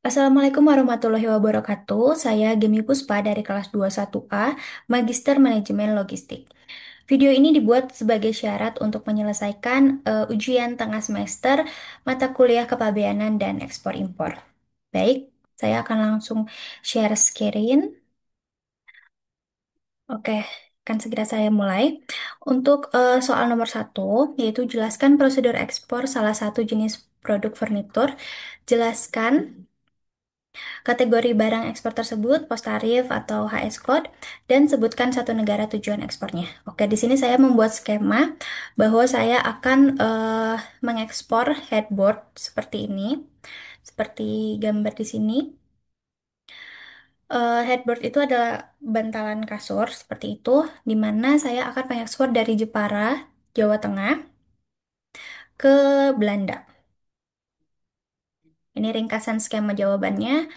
Assalamualaikum warahmatullahi wabarakatuh. Saya Gemi Puspa dari kelas 21A, Magister Manajemen Logistik. Video ini dibuat sebagai syarat untuk menyelesaikan ujian tengah semester mata kuliah kepabeanan dan ekspor impor. Baik, saya akan langsung share screen. Oke, akan segera saya mulai. Untuk soal nomor satu, yaitu jelaskan prosedur ekspor salah satu jenis produk furnitur. Jelaskan kategori barang ekspor tersebut, pos tarif atau HS code, dan sebutkan satu negara tujuan ekspornya. Oke, di sini saya membuat skema bahwa saya akan mengekspor headboard seperti ini, seperti gambar di sini. Headboard itu adalah bantalan kasur seperti itu, di mana saya akan mengekspor dari Jepara, Jawa Tengah, ke Belanda. Ini ringkasan skema jawabannya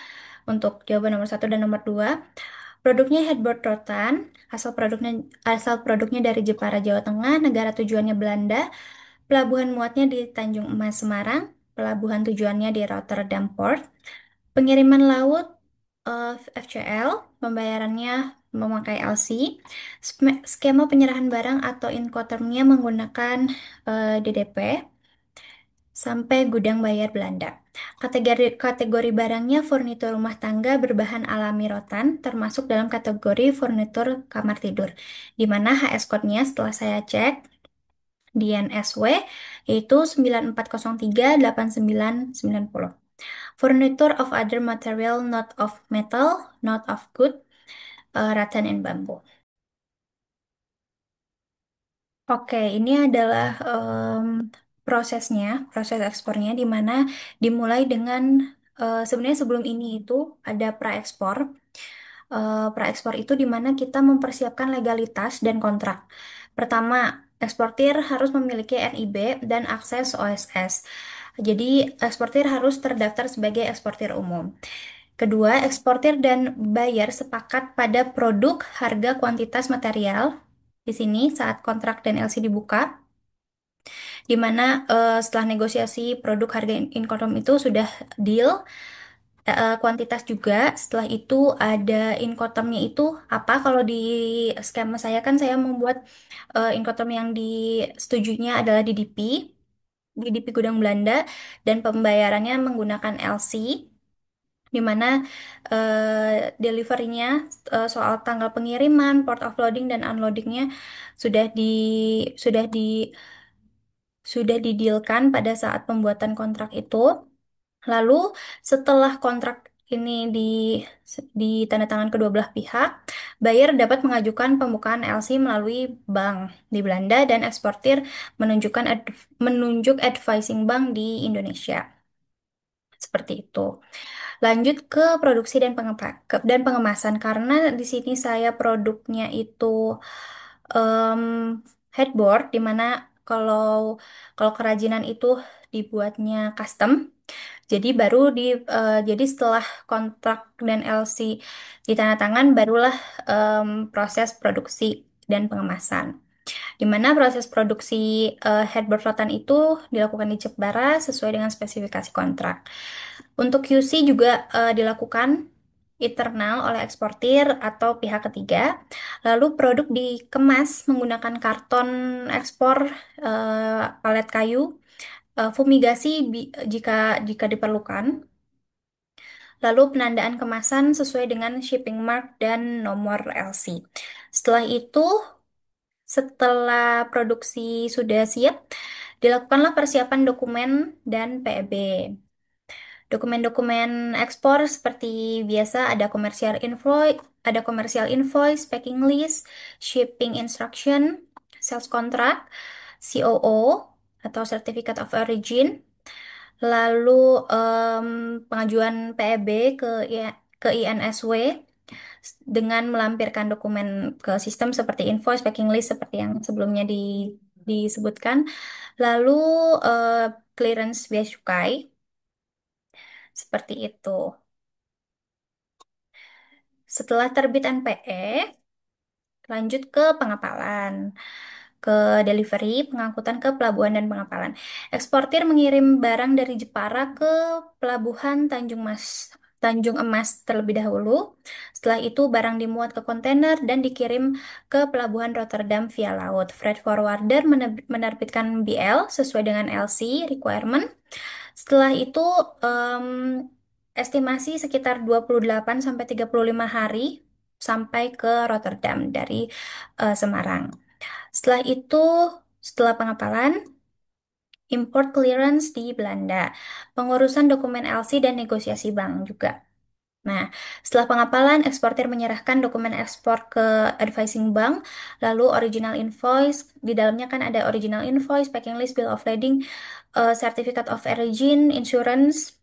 untuk jawaban nomor satu dan nomor dua. Produknya headboard rotan, asal produknya dari Jepara, Jawa Tengah, negara tujuannya Belanda, pelabuhan muatnya di Tanjung Emas, Semarang, pelabuhan tujuannya di Rotterdam Port, pengiriman laut FCL, pembayarannya memakai LC, skema penyerahan barang atau Incotermnya menggunakan DDP, sampai gudang bayar Belanda. Kategori barangnya furnitur rumah tangga berbahan alami rotan, termasuk dalam kategori furnitur kamar tidur, di mana HS code-nya setelah saya cek di NSW yaitu 94038990. Furniture of other material not of metal, not of wood, rattan and bamboo. Oke, ini adalah prosesnya, proses ekspornya, di mana dimulai dengan sebenarnya sebelum ini itu ada pra-ekspor. Pra-ekspor itu di mana kita mempersiapkan legalitas dan kontrak. Pertama, eksportir harus memiliki NIB dan akses OSS. Jadi, eksportir harus terdaftar sebagai eksportir umum. Kedua, eksportir dan buyer sepakat pada produk, harga, kuantitas material. Di sini saat kontrak dan LC dibuka, di mana setelah negosiasi produk harga Incoterm itu sudah deal, kuantitas juga. Setelah itu ada Incotermnya itu apa? Kalau di skema saya kan saya membuat Incoterm yang disetujuinya adalah DDP Gudang Belanda, dan pembayarannya menggunakan LC, di mana deliverynya soal tanggal pengiriman, port of loading dan unloadingnya sudah di sudah di sudah didealkan pada saat pembuatan kontrak itu. Lalu setelah kontrak ini ditandatangan kedua belah pihak, buyer dapat mengajukan pembukaan LC melalui bank di Belanda dan eksportir menunjuk advising bank di Indonesia. Seperti itu. Lanjut ke produksi dan pengemasan, karena di sini saya produknya itu em, headboard, di mana kalau kalau kerajinan itu dibuatnya custom. Jadi jadi setelah kontrak dan LC ditandatangan, barulah proses produksi dan pengemasan. Di mana proses produksi headboard rotan itu dilakukan di Jepara sesuai dengan spesifikasi kontrak. Untuk QC juga dilakukan internal oleh eksportir atau pihak ketiga. Lalu produk dikemas menggunakan karton ekspor, palet kayu, fumigasi jika jika diperlukan. Lalu penandaan kemasan sesuai dengan shipping mark dan nomor LC. Setelah itu, setelah produksi sudah siap, dilakukanlah persiapan dokumen dan PEB. Dokumen-dokumen ekspor seperti biasa ada komersial invoice, packing list, shipping instruction, sales contract, COO atau Certificate of Origin, lalu pengajuan PEB ke INSW dengan melampirkan dokumen ke sistem seperti invoice, packing list seperti yang sebelumnya disebutkan, lalu eh, clearance bea cukai seperti itu. Setelah terbit NPE, lanjut ke pengapalan. ke delivery, pengangkutan ke pelabuhan dan pengapalan. Eksportir mengirim barang dari Jepara ke pelabuhan Tanjung Emas terlebih dahulu. Setelah itu barang dimuat ke kontainer dan dikirim ke pelabuhan Rotterdam via laut. Freight forwarder menerbitkan BL sesuai dengan LC requirement. Setelah itu em, estimasi sekitar 28 sampai 35 hari sampai ke Rotterdam dari Semarang. Setelah itu, setelah pengapalan, import clearance di Belanda, pengurusan dokumen LC dan negosiasi bank juga. Nah, setelah pengapalan, eksportir menyerahkan dokumen ekspor ke advising bank, lalu original invoice, di dalamnya kan ada original invoice, packing list, bill of lading, certificate of origin, insurance,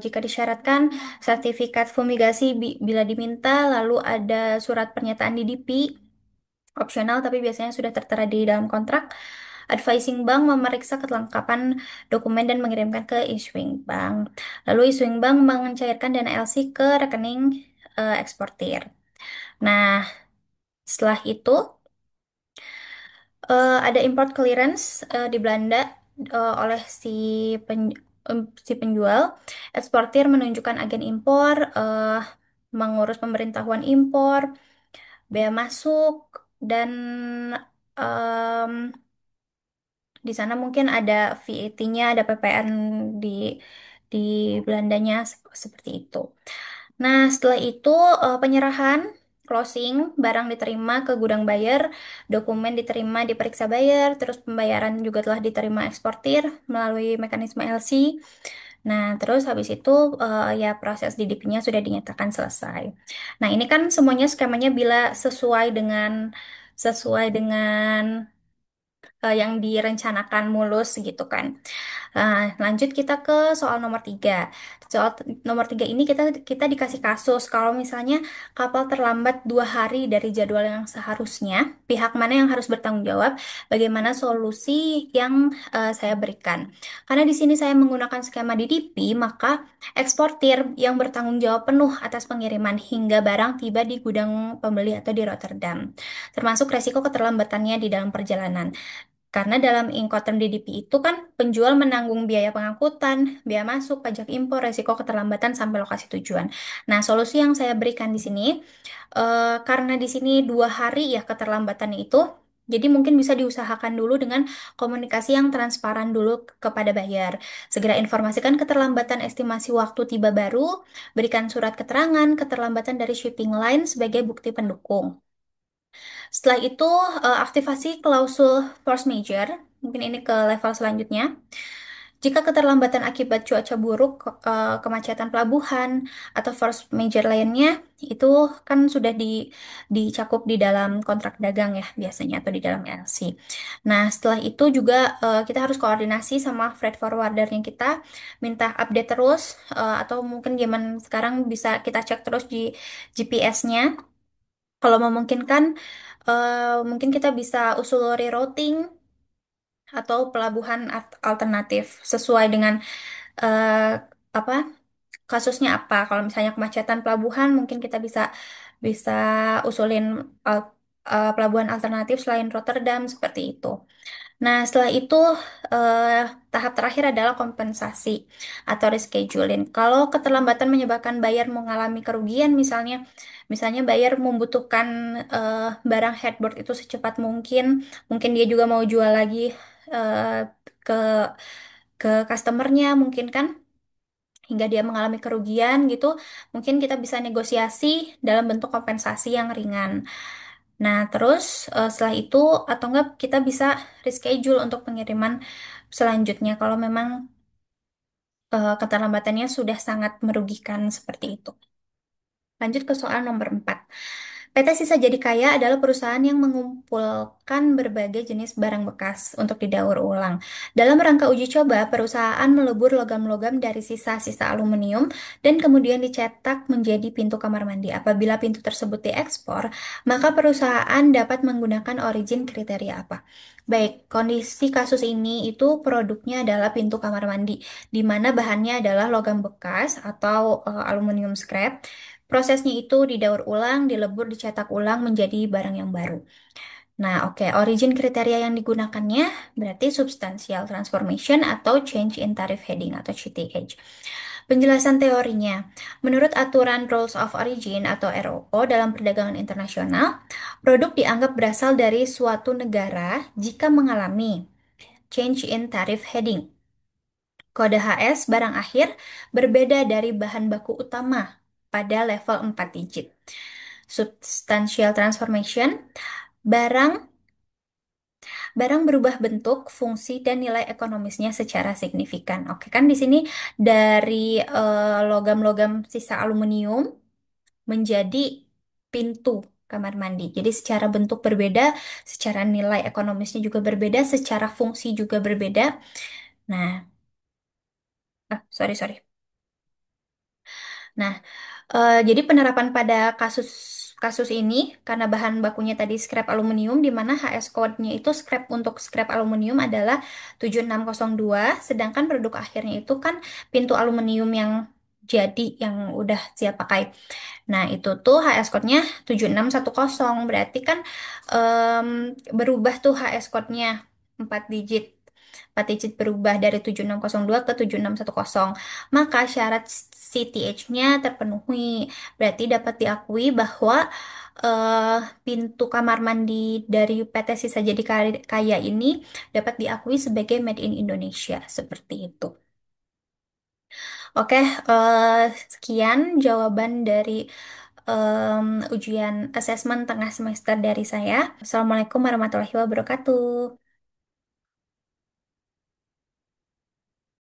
jika disyaratkan, sertifikat fumigasi bila diminta, lalu ada surat pernyataan DDP, opsional tapi biasanya sudah tertera di dalam kontrak. Advising bank memeriksa kelengkapan dokumen dan mengirimkan ke issuing bank. Lalu issuing bank mencairkan dana LC ke rekening eksportir. Nah, setelah itu ada import clearance di Belanda oleh si penjual. Eksportir menunjukkan agen impor, mengurus pemberitahuan impor, bea masuk, dan em, di sana mungkin ada VAT-nya, ada PPN di di Belandanya seperti itu. Nah, setelah itu penyerahan, closing, barang diterima ke gudang buyer, dokumen diterima diperiksa buyer, terus pembayaran juga telah diterima eksportir melalui mekanisme LC. Nah, terus habis itu ya proses DDP-nya sudah dinyatakan selesai. Nah, ini kan semuanya skemanya bila sesuai dengan yang direncanakan mulus gitu kan. Lanjut kita ke soal nomor tiga. Soal nomor tiga ini kita dikasih kasus kalau misalnya kapal terlambat 2 hari dari jadwal yang seharusnya, pihak mana yang harus bertanggung jawab? Bagaimana solusi yang saya berikan? Karena di sini saya menggunakan skema DDP, maka eksportir yang bertanggung jawab penuh atas pengiriman hingga barang tiba di gudang pembeli atau di Rotterdam, termasuk resiko keterlambatannya di dalam perjalanan. Karena dalam Incoterm DDP itu kan penjual menanggung biaya pengangkutan, biaya masuk, pajak impor, resiko keterlambatan sampai lokasi tujuan. Nah, solusi yang saya berikan di sini, karena di sini 2 hari ya keterlambatannya itu, jadi mungkin bisa diusahakan dulu dengan komunikasi yang transparan dulu kepada buyer. Segera informasikan keterlambatan estimasi waktu tiba baru, berikan surat keterangan keterlambatan dari shipping line sebagai bukti pendukung. Setelah itu, aktivasi klausul force majeure. Mungkin ini ke level selanjutnya. Jika keterlambatan akibat cuaca buruk, kemacetan pelabuhan, atau force majeure lainnya, itu kan sudah dicakup di dalam kontrak dagang ya biasanya atau di dalam LC. Nah, setelah itu juga kita harus koordinasi sama freight forwardernya kita, minta update terus, atau mungkin zaman sekarang bisa kita cek terus di GPS-nya. Kalau memungkinkan, mungkin kita bisa usul rerouting atau pelabuhan alternatif sesuai dengan eh, apa kasusnya apa. Kalau misalnya kemacetan pelabuhan, mungkin kita bisa bisa usulin pelabuhan alternatif selain Rotterdam seperti itu. Nah, setelah itu eh, tahap terakhir adalah kompensasi atau rescheduling. Kalau keterlambatan menyebabkan buyer mengalami kerugian, misalnya buyer membutuhkan barang headboard itu secepat mungkin, mungkin dia juga mau jual lagi eh, ke customernya, mungkin kan, hingga dia mengalami kerugian gitu, mungkin kita bisa negosiasi dalam bentuk kompensasi yang ringan. Nah, terus setelah itu atau enggak kita bisa reschedule untuk pengiriman selanjutnya kalau memang keterlambatannya sudah sangat merugikan seperti itu. Lanjut ke soal nomor 4. PT Sisa Jadi Kaya adalah perusahaan yang mengumpulkan berbagai jenis barang bekas untuk didaur ulang. Dalam rangka uji coba, perusahaan melebur logam-logam dari sisa-sisa aluminium dan kemudian dicetak menjadi pintu kamar mandi. Apabila pintu tersebut diekspor, maka perusahaan dapat menggunakan origin kriteria apa? Baik, kondisi kasus ini itu produknya adalah pintu kamar mandi, di mana bahannya adalah logam bekas atau aluminium scrap. Prosesnya itu didaur ulang, dilebur, dicetak ulang menjadi barang yang baru. Nah, oke, origin kriteria yang digunakannya berarti substantial transformation atau change in tariff heading atau CTH. Penjelasan teorinya, menurut aturan Rules of Origin atau ROO dalam perdagangan internasional, produk dianggap berasal dari suatu negara jika mengalami change in tariff heading. Kode HS barang akhir berbeda dari bahan baku utama pada level 4 digit. Substantial transformation, barang barang berubah bentuk, fungsi, dan nilai ekonomisnya secara signifikan. Oke, kan di sini dari logam-logam sisa aluminium menjadi pintu kamar mandi. Jadi secara bentuk berbeda, secara nilai ekonomisnya juga berbeda, secara fungsi juga berbeda. Nah, sorry. Nah, jadi penerapan pada kasus kasus ini karena bahan bakunya tadi scrap aluminium di mana HS code-nya itu scrap untuk scrap aluminium adalah 7602, sedangkan produk akhirnya itu kan pintu aluminium yang jadi yang udah siap pakai. Nah, itu tuh HS code-nya 7610. Berarti kan em, berubah tuh HS code-nya 4 digit. 4 digit berubah dari 7602 ke 7610. Maka syarat CTH-nya terpenuhi. Berarti dapat diakui bahwa eh, pintu kamar mandi dari PT Sisa Jadi Kaya ini dapat diakui sebagai made in Indonesia. Seperti itu. Oke, sekian jawaban dari ujian asesmen tengah semester dari saya. Assalamualaikum warahmatullahi wabarakatuh.